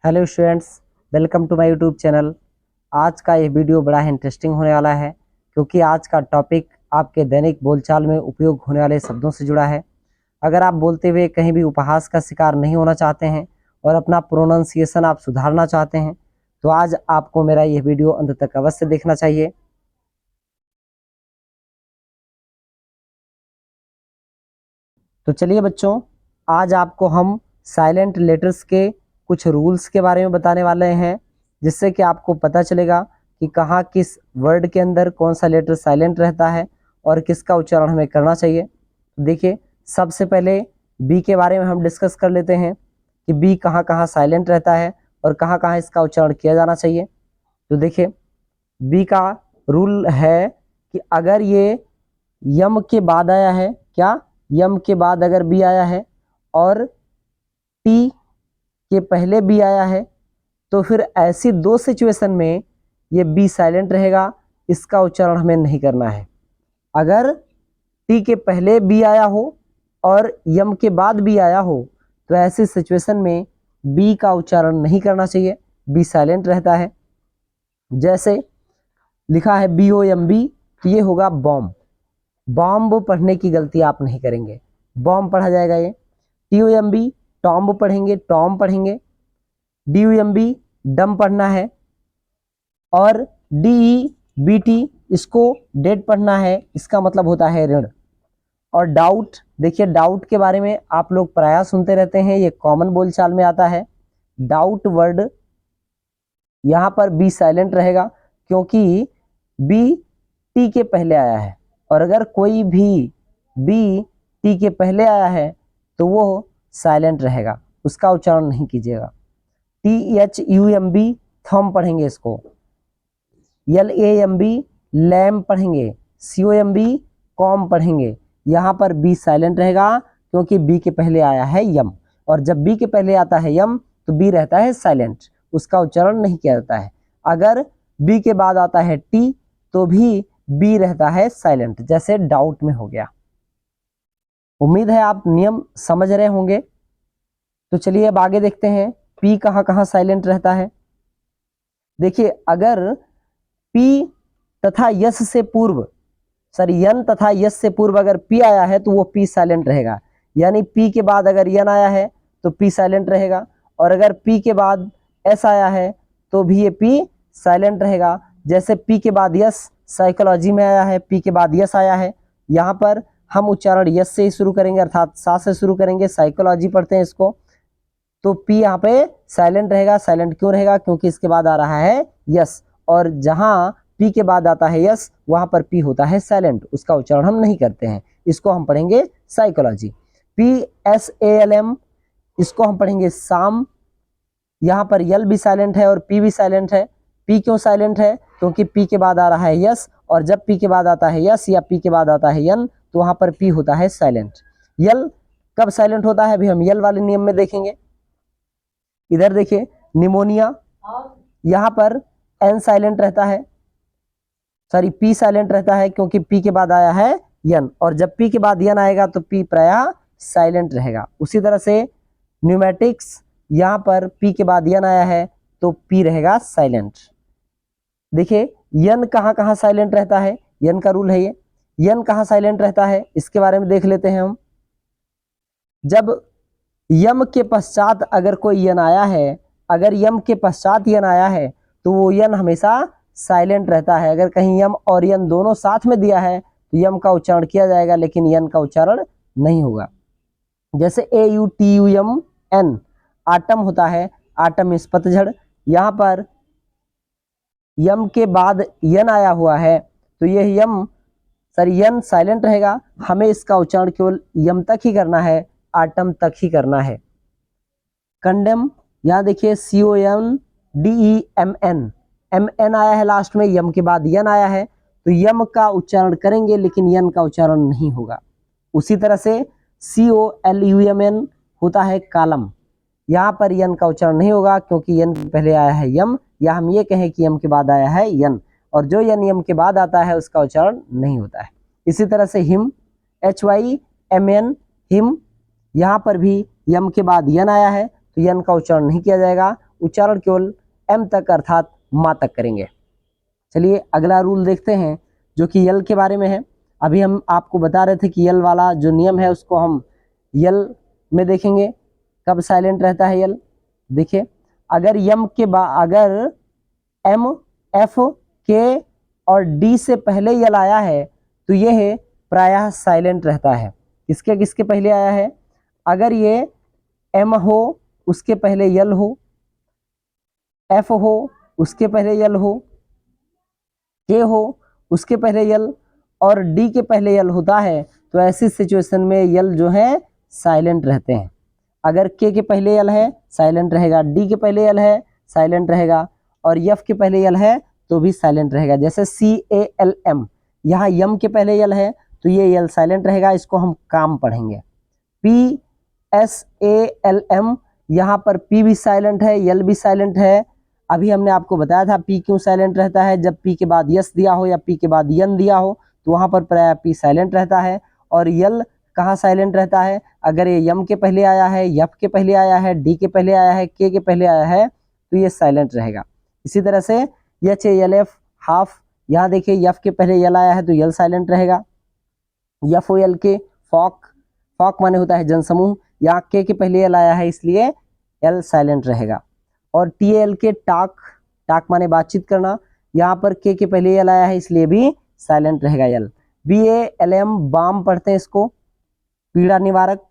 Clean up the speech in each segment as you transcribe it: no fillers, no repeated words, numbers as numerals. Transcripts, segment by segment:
Hello students, welcome to my YouTube channel. आज का ये वीडियो बड़ा ही इंटरेस्टिंग होने वाला है क्योंकि आज का टॉपिक आपके दैनिक बोलचाल में उपयोग होने वाले शब्दों से जुड़ा है। अगर आप बोलते हुए कहीं भी उपहास का शिकार नहीं होना चाहते हैं और अपना प्रोनाउंसिएशन आप सुधारना चाहते हैं तो आज आपको मेरा ये वीडियो अंत तक अवश्य देखना चाहिए। तो चलिए बच्चों, आज आपको हम साइलेंट लेटर्स के कुछ रूल्स के बारे में बताने वाले हैं, जिससे कि आपको पता चलेगा कि कहाँ किस वर्ड के अंदर कौन सा लेटर साइलेंट रहता है और किसका उच्चारण हमें करना चाहिए। देखिए, सबसे पहले बी के बारे में हम डिस्कस कर लेते हैं कि बी कहाँ कहाँ साइलेंट रहता है और कहाँ कहाँ इसका उच्चारण किया जाना चाहिए। तो देखिए, बी का रूल है कि अगर ये यम के बाद आया है, क्या यम के बाद अगर बी आया है और टी के पहले बी आया है तो फिर ऐसी दो सिचुएशन में ये बी साइलेंट रहेगा, इसका उच्चारण हमें नहीं करना है। अगर टी के पहले बी आया हो और यम के बाद बी आया हो तो ऐसी सिचुएशन में बी का उच्चारण नहीं करना चाहिए, बी साइलेंट रहता है। जैसे लिखा है BOMB, तो ये होगा बॉम्ब। बॉम्ब पढ़ने की गलती आप नहीं करेंगे, बॉम्ब पढ़ा जाएगा। ये TOMB टॉम्ब पढ़ेंगे, टॉम पढ़ेंगे। DUMB डम पढ़ना है और DEBT इसको डेड पढ़ना है, इसका मतलब होता है ऋण। और डाउट, देखिए डाउट के बारे में आप लोग प्रायः सुनते रहते हैं, ये कॉमन बोलचाल में आता है। डाउट वर्ड यहाँ पर बी साइलेंट रहेगा क्योंकि बी टी के पहले आया है, और अगर कोई भी बी टी के पहले आया है तो वो साइलेंट रहेगा, उसका उच्चारण नहीं कीजिएगा। THUMB थम पढ़ेंगे इसको। LAMB लैम पढ़ेंगे। COMB कॉम पढ़ेंगे। यहाँ पर बी साइलेंट रहेगा क्योंकि बी के पहले आया है यम, और जब बी के पहले आता है यम तो बी रहता है साइलेंट, उसका उच्चारण नहीं किया जाता है। अगर बी के बाद आता है टी तो भी बी रहता है साइलेंट, जैसे डाउट में हो गया। उम्मीद है आप नियम समझ रहे होंगे। तो चलिए अब आगे देखते हैं पी कहाँ कहाँ साइलेंट रहता है। देखिए, अगर पी तथा यस से पूर्व, सॉरी यन तथा यस से पूर्व अगर पी आया है तो वो पी साइलेंट रहेगा। यानी पी के बाद अगर यन आया है तो पी साइलेंट रहेगा, और अगर पी के बाद एस आया है तो भी ये पी साइलेंट रहेगा। जैसे पी के बाद यस साइकोलॉजी में आया है, पी के बाद यस आया है, यहाँ पर हम उच्चारण यस से ही शुरू करेंगे, अर्थात सा से शुरू करेंगे, साइकोलॉजी पढ़ते हैं इसको। तो पी यहाँ पे साइलेंट रहेगा। साइलेंट क्यों रहेगा? क्योंकि इसके बाद आ रहा है यस, और जहां पी के बाद आता है यस वहां पर पी होता है साइलेंट, उसका उच्चारण हम नहीं करते हैं। इसको हम पढ़ेंगे साइकोलॉजी। PSALM इसको हम पढ़ेंगे साम। यहाँ पर यल भी साइलेंट है और पी भी साइलेंट है। पी क्यों साइलेंट है? क्योंकि पी के बाद आ रहा है यस, और जब पी के बाद आता है यस या पी के बाद आता है यन तो वहां पर पी होता है साइलेंट। यल कब साइलेंट होता है अभी हम यल वाले नियम में देखेंगे। इधर देखिए, निमोनिया, यहाँ पर एन साइलेंट रहता है, सॉरी पी साइलेंट रहता है क्योंकि पी के बाद आया है यन, और जब पी के बाद यन आएगा तो पी प्रायः साइलेंट रहेगा। उसी तरह से न्यूमेटिक्स, यहाँ पर पी के बाद यन आया है तो पी रहेगा साइलेंट। देखिए यन कहाँ कहाँ साइलेंट रहता है, यन का रूल है ये। यन कहाँ साइलेंट रहता है इसके बारे में देख लेते हैं हम। जब यम के पश्चात अगर कोई यन आया है, अगर यम के पश्चात यन आया है तो वो यन हमेशा साइलेंट रहता है। अगर कहीं यम और यन दोनों साथ में दिया है तो यम का उच्चारण किया जाएगा लेकिन यन का उच्चारण नहीं होगा। जैसे AUTUMN आटम होता है, आटम इस पतझड़, यहाँ पर यम के बाद यन आया हुआ है तो यह यम, सॉरी यन साइलेंट रहेगा, हमें इसका उच्चारण केवल यम तक ही करना है, आटम तक ही करना है। कंडेम, यहाँ देखिए CONDEMN, MN आया है लास्ट में, यम के बाद यन आया है तो यम का उच्चारण करेंगे लेकिन यन का उच्चारण नहीं होगा। उसी तरह से COLUMN होता है कालम, यहाँ पर यन का उच्चारण नहीं होगा क्योंकि यन पहले आया है यम, या हम ये कहें कि यम के बाद आया है यन, और जो यन यम के बाद आता है उसका उच्चारण नहीं होता है। इसी तरह से हिम, HYMN हिम, यहाँ पर भी यम के बाद यन आया है तो यन का उच्चारण नहीं किया जाएगा, उच्चारण केवल एम तक अर्थात माँ तक करेंगे। चलिए अगला रूल देखते हैं जो कि यल के बारे में है। अभी हम आपको बता रहे थे कि यल वाला जो नियम है उसको हम यल में देखेंगे कब साइलेंट रहता है यल। देखिए अगर अगर एम एफ के और डी से पहले यल आया है तो यह प्रायः साइलेंट रहता है। किसके किसके पहले आया है? अगर ये एम हो उसके पहले यल हो, एफ हो उसके पहले यल हो, के हो उसके पहले यल और डी के पहले यल होता है तो ऐसी सिचुएशन में यल जो है साइलेंट रहते हैं। अगर के पहले यल है साइलेंट रहेगा, डी के पहले यल है साइलेंट रहेगा और एफ के पहले यल है तो भी साइलेंट रहेगा। जैसे CALM, यहाँ यम के पहले यल है तो ये यल साइलेंट रहेगा, इसको हम काम पढ़ेंगे। PSALM, यहाँ पर P भी साइलेंट है, यल भी साइलेंट है। अभी हमने आपको बताया था P क्यों साइलेंट रहता है, जब P के बाद यस दिया हो या P के बाद यन दिया हो तो वहाँ पर प्रायः P साइलेंट रहता है। और यल कहाँ साइलेंट रहता है? अगर ये यम के पहले आया है, यफ के पहले आया है, डी के पहले आया है, के पहले आया है तो ये साइलेंट रहेगा। इसी तरह से HALF हाफ, यहाँ देखिए यफ के पहले यल आया है तो यल साइलेंट रहेगा। FOL के फॉक, फॉक माने होता है जनसमूह, यहाँ के पहले यल आया है इसलिए यल साइलेंट रहेगा। और TAL के टाक, टाक माने बातचीत करना, यहाँ पर के पहले यल आया है इसलिए भी साइलेंट रहेगा यल। BALM बाम पढ़ते हैं इसको, पीड़ा निवारक।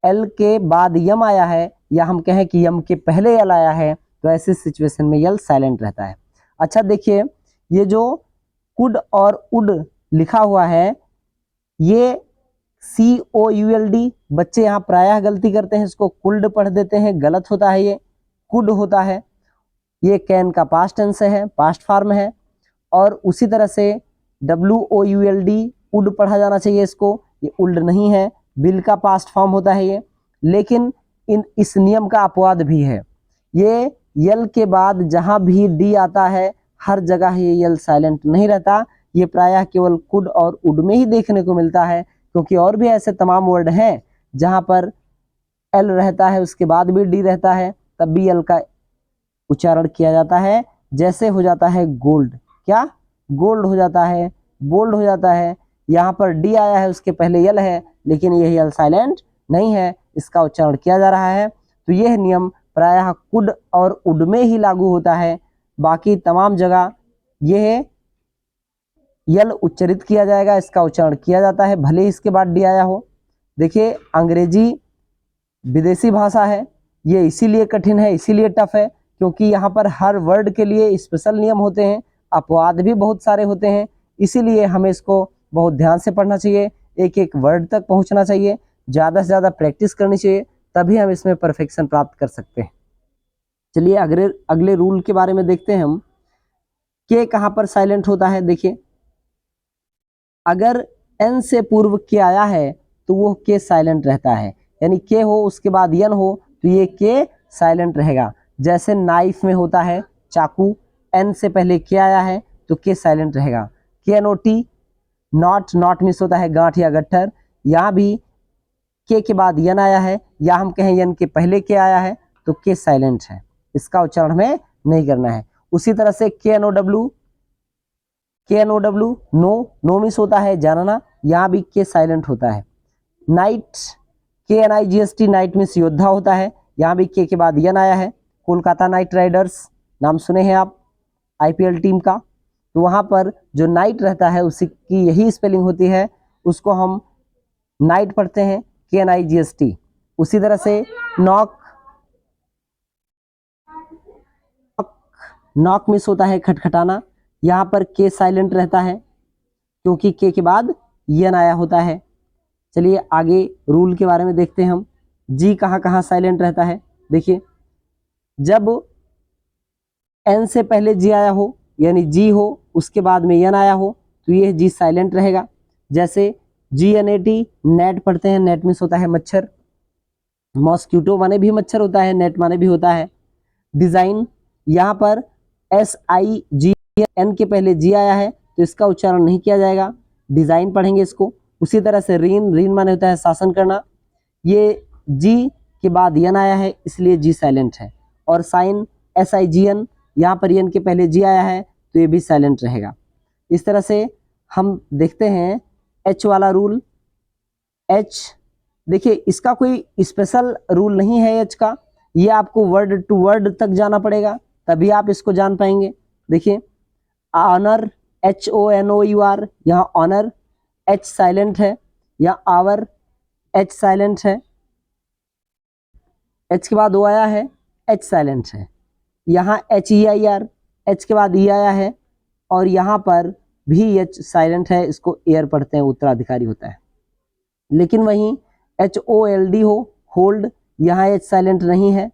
एल के बाद यम आया है या हम कहें कि यम के पहले यल आया है तो ऐसी सिचुएशन में यल साइलेंट रहता है। अच्छा देखिए ये जो कुड और उड लिखा हुआ है ये COULD, बच्चे यहाँ प्रायः गलती करते हैं, इसको कुल्ड पढ़ देते हैं, गलत होता है, ये कुड होता है। ये कैन का पास्ट टेंस है, पास्ट फॉर्म है। और उसी तरह से WOULD उड पढ़ा जाना चाहिए इसको, ये उल्ड नहीं है, बिल का पास्ट फॉर्म होता है ये। लेकिन इस नियम का अपवाद भी है, ये यल के बाद जहां भी डी आता है हर जगह ये यल साइलेंट नहीं रहता, ये प्रायः केवल कुड और उड में ही देखने को मिलता है, क्योंकि और भी ऐसे तमाम वर्ड हैं जहां पर एल रहता है उसके बाद भी डी रहता है तब भी यल का उच्चारण किया जाता है। जैसे हो जाता है गोल्ड, क्या गोल्ड हो जाता है, बोल्ड हो जाता है, यहाँ पर डी आया है उसके पहले यल है लेकिन यह यल साइलेंट नहीं है, इसका उच्चारण किया जा रहा है। तो यह नियम प्रायः कुड और उड में ही लागू होता है, बाकी तमाम जगह यह यल उच्चारित किया जाएगा, इसका उच्चारण किया जाता है भले ही इसके बाद डी आया हो। देखिए अंग्रेजी विदेशी भाषा है, ये इसीलिए कठिन है, इसीलिए टफ है क्योंकि यहाँ पर हर वर्ड के लिए स्पेशल नियम होते हैं, अपवाद भी बहुत सारे होते हैं, इसीलिए हमें इसको बहुत ध्यान से पढ़ना चाहिए, एक एक वर्ड तक पहुँचना चाहिए, ज़्यादा से ज़्यादा प्रैक्टिस करनी चाहिए, तभी हम इसमें परफेक्शन प्राप्त कर सकते हैं। चलिए अगले रूल के बारे में देखते हैं हम, के कहाँ पर साइलेंट होता है। देखिए अगर एन से पूर्व के आया है तो वो के साइलेंट रहता है, यानी के हो उसके बाद यन हो तो ये के साइलेंट रहेगा। जैसे नाइफ में होता है चाकू, एन से पहले के आया है तो के साइलेंट रहेगा। KNOT नॉट, नॉट मिस होता है गांठ या गट्ठर, यहाँ भी के बाद यन आया है या हम कहें यन के पहले के आया है तो के साइलेंट है, इसका उच्चारण हमें नहीं करना है। उसी तरह से KNOW नो मिस होता है जानना, यहाँ भी के साइलेंट होता है। नाइट KNIGST नाइट मिस योद्धा होता है, यहाँ भी के बाद यन आया है। कोलकाता नाइट राइडर्स नाम सुने हैं आप IPL टीम का, तो वहाँ पर जो नाइट रहता है उसी की यही स्पेलिंग होती है, उसको हम नाइट पढ़ते हैं KNIGST। उसी तरह से नॉक मिस होता है खटखटाना, यहाँ पर के साइलेंट रहता है क्योंकि के बाद यन आया होता है। चलिए आगे रूल के बारे में देखते हैं हम, जी कहाँ कहाँ साइलेंट रहता है। देखिए जब एन से पहले जी आया हो यानी जी हो उसके बाद में यन आया हो तो यह जी साइलेंट रहेगा। जैसे GNAT नेट पढ़ते हैं, नेट मिस होता है मच्छर, मॉस्क्यूटो माने भी मच्छर होता है, नेट माने भी होता है। डिजाइन, यहाँ पर SIGN के पहले जी आया है तो इसका उच्चारण नहीं किया जाएगा, डिजाइन पढ़ेंगे इसको। उसी तरह से रीन माने होता है शासन करना, ये जी के बाद यन आया है इसलिए जी साइलेंट है। और साइन SIGN, यहाँ पर एन के पहले जी आया है तो ये भी साइलेंट रहेगा। इस तरह से हम देखते हैं H वाला रूल। H देखिए इसका कोई स्पेशल रूल नहीं है H का, ये आपको वर्ड टू वर्ड तक जाना पड़ेगा तभी आप इसको जान पाएंगे। देखिए ऑनर HONOUR, यहाँ ऑनर H साइलेंट है, यहाँ आवर H साइलेंट है, H के बाद O आया है H साइलेंट है, यहाँ HEIR H के बाद E आया है और यहाँ पर भी H साइलेंट है, इसको एयर पढ़ते हैं, उत्तराधिकारी होता है। लेकिन वहीं HOLD हो होल्ड, यहाँ H साइलेंट नहीं है।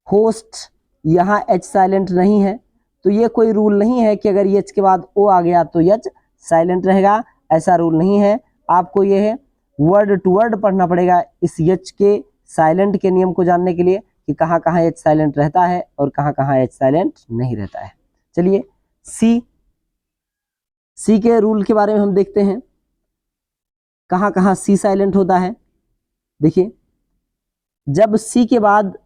होस्ट, यहाँ H साइलेंट नहीं है। तो ये कोई रूल नहीं है कि अगर H के बाद O आ गया तो H साइलेंट रहेगा, ऐसा रूल नहीं है। आपको ये है वर्ड टू वर्ड पढ़ना पड़ेगा इस H के साइलेंट के नियम को जानने के लिए कि कहाँ कहाँ H साइलेंट रहता है और कहाँ कहाँ H साइलेंट नहीं रहता है। चलिए C के रूल के बारे में हम देखते हैं, कहाँ कहाँ C साइलेंट होता है। देखिए जब C के बाद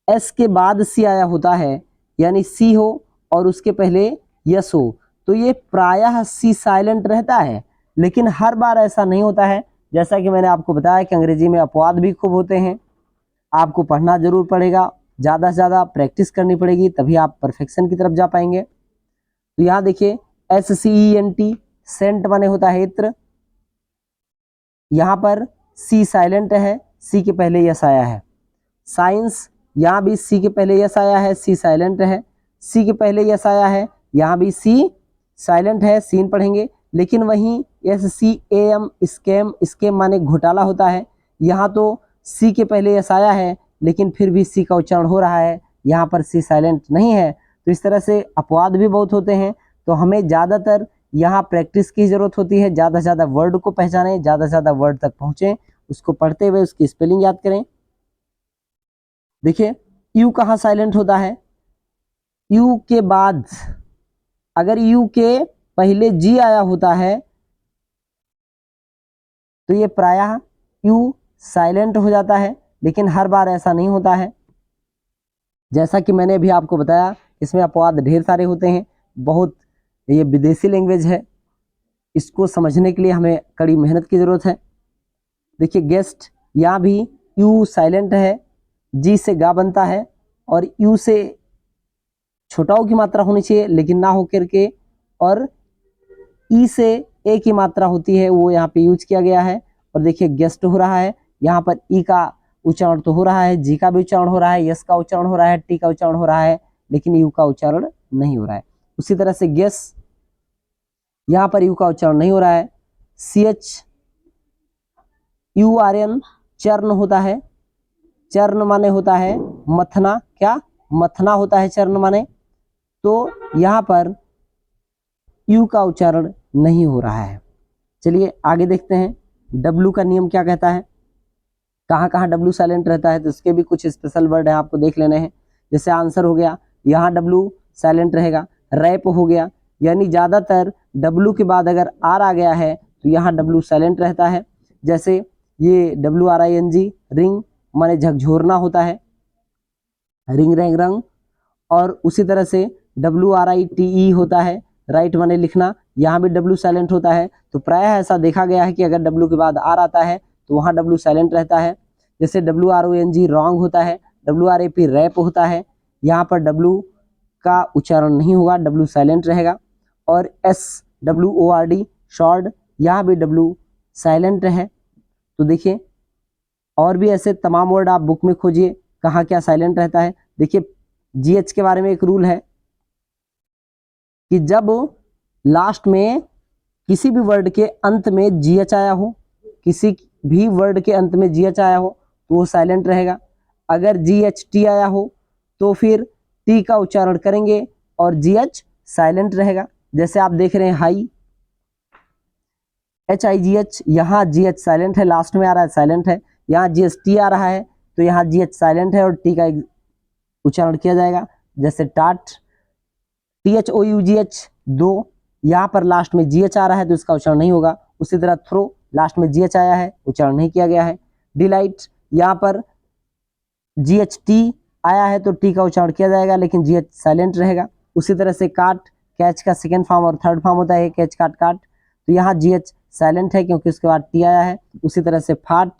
S के बाद C आया होता है, यानी C हो और उसके पहले यस हो, तो ये प्रायः C साइलेंट रहता है। लेकिन हर बार ऐसा नहीं होता है, जैसा कि मैंने आपको बताया कि अंग्रेजी में अपवाद भी खूब होते हैं। आपको पढ़ना जरूर पड़ेगा, ज़्यादा से ज़्यादा प्रैक्टिस करनी पड़ेगी, तभी आप परफेक्शन की तरफ जा पाएंगे। तो यहाँ देखिए SCENT, सेंट माने होता है इत्र, यहाँ पर C साइलेंट है, C के पहले यस आया है। साइंस, यहाँ भी C के पहले यस आया है, C साइलेंट है। C के पहले यस आया है, यहाँ भी C साइलेंट है, सीन पढ़ेंगे। लेकिन वहीं SCAM, स्कैम माने घोटाला होता है, यहाँ तो C के पहले यस आया है लेकिन फिर भी C का उच्चारण हो रहा है, यहाँ पर C साइलेंट नहीं है। तो इस तरह से अपवाद भी बहुत होते हैं। तो हमें ज़्यादातर यहाँ प्रैक्टिस की ज़रूरत होती है, ज़्यादा से ज़्यादा वर्ड को पहचानें, ज़्यादा से ज़्यादा वर्ड तक पहुँचें, उसको पढ़ते हुए उसकी स्पेलिंग याद करें। देखिए U कहाँ साइलेंट होता है, U के बाद अगर U के पहले G आया होता है तो ये प्रायः U साइलेंट हो जाता है, लेकिन हर बार ऐसा नहीं होता है। जैसा कि मैंने अभी आपको बताया, इसमें अपवाद ढेर सारे होते हैं, बहुत ये विदेशी लैंग्वेज है, इसको समझने के लिए हमें कड़ी मेहनत की ज़रूरत है। देखिए गेस्ट, यहाँ भी U साइलेंट है, G से गा बनता है और U से छोटाओं की मात्रा होनी चाहिए लेकिन ना हो करके, और E से ए की मात्रा होती है, वो यहाँ पे यूज किया गया है। और देखिए गेस्ट हो रहा है, यहाँ पर ई का उच्चारण तो हो रहा है, जी का भी उच्चारण हो रहा है, यस का उच्चारण हो रहा है, टी का उच्चारण हो रहा है, लेकिन यू का उच्चारण नहीं हो रहा है। उसी तरह से गेस, यहाँ पर यू का उच्चारण नहीं हो रहा है। CHURN, चर्ण होता है, चर्ण माने होता है मथना, क्या मथना होता है चर्ण माने, तो यहाँ पर यू का उच्चारण नहीं हो रहा है। चलिए आगे देखते हैं W का नियम क्या कहता है, कहाँ कहाँ W साइलेंट रहता है, तो इसके भी कुछ स्पेशल वर्ड है, आपको देख लेने हैं। जैसे आंसर हो गया, यहाँ W साइलेंट रहेगा। रैप हो गया, यानी ज़्यादातर W के बाद अगर R आ गया है तो यहाँ W साइलेंट रहता है। जैसे ये WRING, रिंग माने झकझोरना होता है, रिंग रैंग रंग। और उसी तरह से WRITE होता है, राइट माने लिखना, यहाँ भी W साइलेंट होता है। तो प्रायः ऐसा देखा गया है कि अगर W के बाद R आता है तो वहाँ W साइलेंट रहता है। जैसे WRONG रॉन्ग होता है, WRAP रैप होता है, यहाँ पर W का उच्चारण नहीं होगा, W साइलेंट रहेगा। और SWORD शॉर्ट, यहाँ भी W साइलेंट है। तो देखिए और भी ऐसे तमाम वर्ड आप बुक में खोजिए कहाँ क्या साइलेंट रहता है। देखिए GH के बारे में एक रूल है कि जब लास्ट में किसी भी वर्ड के अंत में GH आया हो, किसी भी वर्ड के अंत में GH आया हो तो वो साइलेंट रहेगा। अगर GHT आया हो तो फिर T का उच्चारण करेंगे और GH साइलेंट रहेगा। जैसे आप देख रहे हैं हाई, HIGH, यहाँ GH साइलेंट है, लास्ट में आ रहा है साइलेंट है। यहाँ GST आ रहा है तो यहाँ GH साइलेंट है और T का उच्चारण किया जाएगा। जैसे टाट, THOUGH दो, यहाँ पर लास्ट में GH आ रहा है तो इसका उच्चारण नहीं होगा। उसी तरह थ्रो, लास्ट में GH आया है, उच्चारण नहीं किया गया है। डिलाइट, यहाँ पर GHT आया है तो टी का उच्चारण किया जाएगा लेकिन जीएच साइलेंट रहेगा। उसी तरह से काट, कैच का सेकेंड फॉर्म और थर्ड फॉर्म होता है कैच काट काट, तो यहाँ जीएच साइलेंट है क्योंकि उसके बाद टी आया है। उसी तरह से फाट,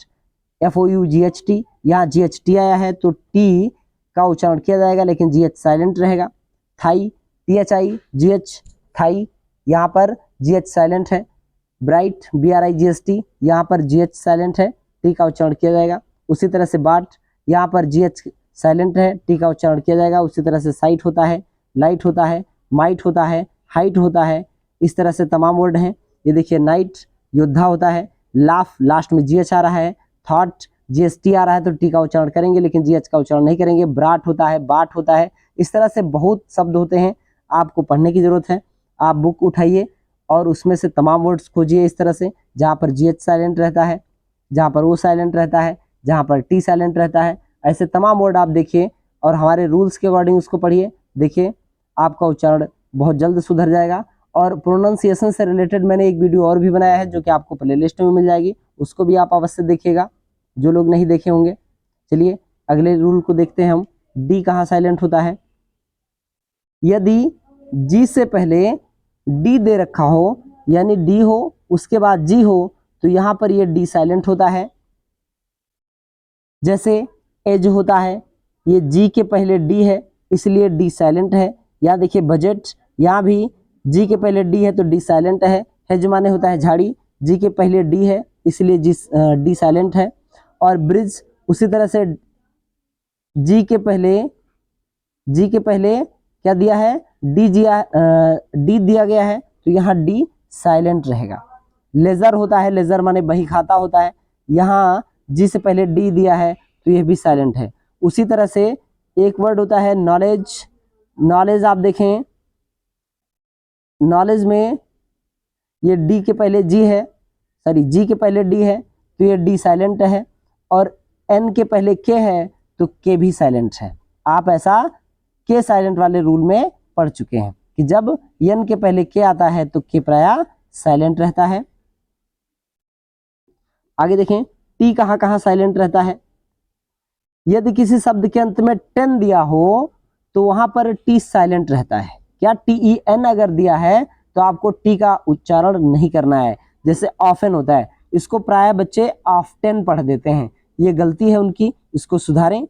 FOUGHT, यहाँ GHT आया है तो टी का उच्चारण किया जाएगा लेकिन जीएच साइलेंट रहेगा। थाई, THI GH, थाई, यहाँ पर जीएच साइलेंट है। ब्राइट, BRIGST, यहाँ पर जीएच साइलेंट है, टी का उच्चारण किया जाएगा। उसी तरह से बाट, यहाँ पर जीएच साइलेंट है, टी का उच्चारण किया जाएगा। उसी तरह से साइट होता है, लाइट होता है, माइट होता है, हाइट होता है, इस तरह से तमाम वर्ड हैं। ये देखिए नाइट योद्धा होता है, लाफ लास्ट में जीएच आ रहा है, थॉट GST आ रहा है तो टी का उच्चारण करेंगे लेकिन जीएच का उच्चारण नहीं करेंगे। ब्राट होता है, बाट होता है, इस तरह से बहुत शब्द होते हैं, आपको पढ़ने की जरूरत है। आप बुक उठाइए और उसमें से तमाम वर्ड्स खोजिए इस तरह से, जहाँ पर जीएच साइलेंट रहता है, जहाँ पर ओ साइलेंट रहता है, जहाँ पर टी साइलेंट रहता है, ऐसे तमाम वर्ड आप देखिए और हमारे रूल्स के अकॉर्डिंग उसको पढ़िए। देखिए आपका उच्चारण बहुत जल्द सुधर जाएगा। और प्रोनाउंसिएशन से रिलेटेड मैंने एक वीडियो और भी बनाया है जो कि आपको प्लेलिस्ट में मिल जाएगी, उसको भी आप अवश्य देखिएगा जो लोग नहीं देखे होंगे। चलिए अगले रूल को देखते हैं हम। डी कहाँ साइलेंट होता है? यदि जी से पहले डी दे रखा हो, यानी डी हो उसके बाद जी हो, तो यहाँ पर ये डी साइलेंट होता है। जैसे एज होता है, ये जी के पहले डी है इसलिए डी साइलेंट है। यहाँ देखिए बजट, यहाँ भी जी के पहले डी है तो डी साइलेंट है। हेज माने होता है झाड़ी, जी के पहले डी है इसलिए डी साइलेंट है। और ब्रिज, उसी तरह से जी के पहले क्या दिया है? डी दिया गया है तो यहाँ डी साइलेंट रहेगा। लेजर होता है, लेजर माने बही खाता होता है, यहाँ जी से पहले डी दिया है तो यह भी साइलेंट है। उसी तरह से एक वर्ड होता है नॉलेज, नॉलेज आप देखें, नॉलेज में ये डी के पहले जी है, सॉरी जी के पहले डी है तो ये डी साइलेंट है। और एन के पहले के है तो के भी साइलेंट है। आप ऐसा के साइलेंट वाले रूल में पढ़ चुके हैं कि जब एन के पहले के आता है तो के प्रायः साइलेंट रहता है। आगे देखें टी कहाँ कहाँ साइलेंट रहता है? यदि किसी शब्द के अंत में टेन दिया हो तो वहां पर टी साइलेंट रहता है। क्या? TEN अगर दिया है तो आपको टी का उच्चारण नहीं करना है। जैसे ऑफन होता है, इसको प्राय बच्चे ऑफ्टेन पढ़ देते हैं, ये गलती है उनकी, इसको सुधारें।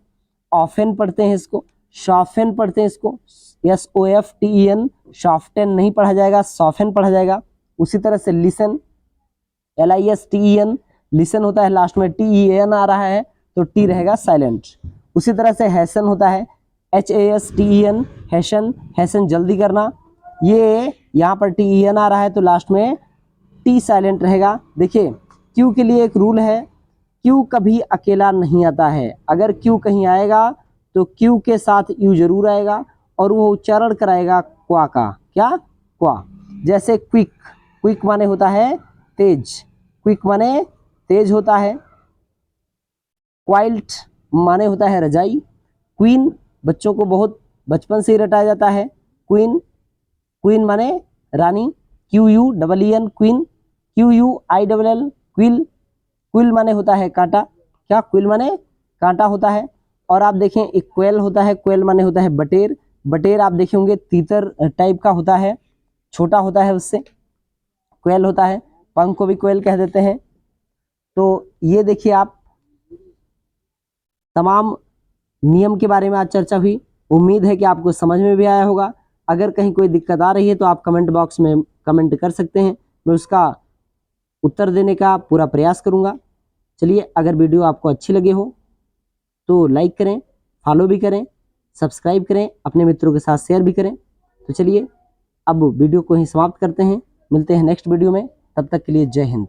ऑफन पढ़ते हैं इसको, शॉफन पढ़ते हैं इसको, SOFTEN, शॉफ्टेन नहीं पढ़ा जाएगा, सॉफन पढ़ा जाएगा। उसी तरह से लिसन, LISTEN, लिसन होता है, लास्ट में TEN आ रहा है तो टी रहेगा साइलेंट। उसी तरह से हैसन होता है, HASTEN, हैसन, हैसन जल्दी करना, ये यहाँ पर TEN आ रहा है तो लास्ट में टी साइलेंट रहेगा। देखिए क्यू के लिए एक रूल है, क्यू कभी अकेला नहीं आता है। अगर क्यू कहीं आएगा तो क्यू के साथ यू जरूर आएगा और वो उच्चारण कराएगा क्वा का। क्या? क्वा। जैसे क्विक, क्विक माने होता है तेज, क्विक माने तेज होता है। क्वाइल्ट माने होता है रजाई। क्वीन, बच्चों को बहुत बचपन से ही रटाया जाता है, क्वीन, क्वीन माने रानी। QUEEN, queen, QUILL, quill, quill माने होता है कांटा। क्या? क्विल माने कांटा होता है। और आप देखें एक क्वेल होता है, क्वेल माने होता है बटेर, बटेर आप देखे होंगे तीतर टाइप का होता है, छोटा होता है उससे क्वेल होता है, पंख को भी क्वेल कह देते हैं। तो ये देखिए आप तमाम नियम के बारे में आज चर्चा हुई, उम्मीद है कि आपको समझ में भी आया होगा। अगर कहीं कोई दिक्कत आ रही है तो आप कमेंट बॉक्स में कमेंट कर सकते हैं, मैं उसका उत्तर देने का पूरा प्रयास करूंगा। चलिए अगर वीडियो आपको अच्छी लगी हो तो लाइक करें, फॉलो भी करें, सब्सक्राइब करें, अपने मित्रों के साथ शेयर भी करें। तो चलिए अब वीडियो को ही समाप्त करते हैं, मिलते हैं नेक्स्ट वीडियो में, तब तक के लिए जय हिंद।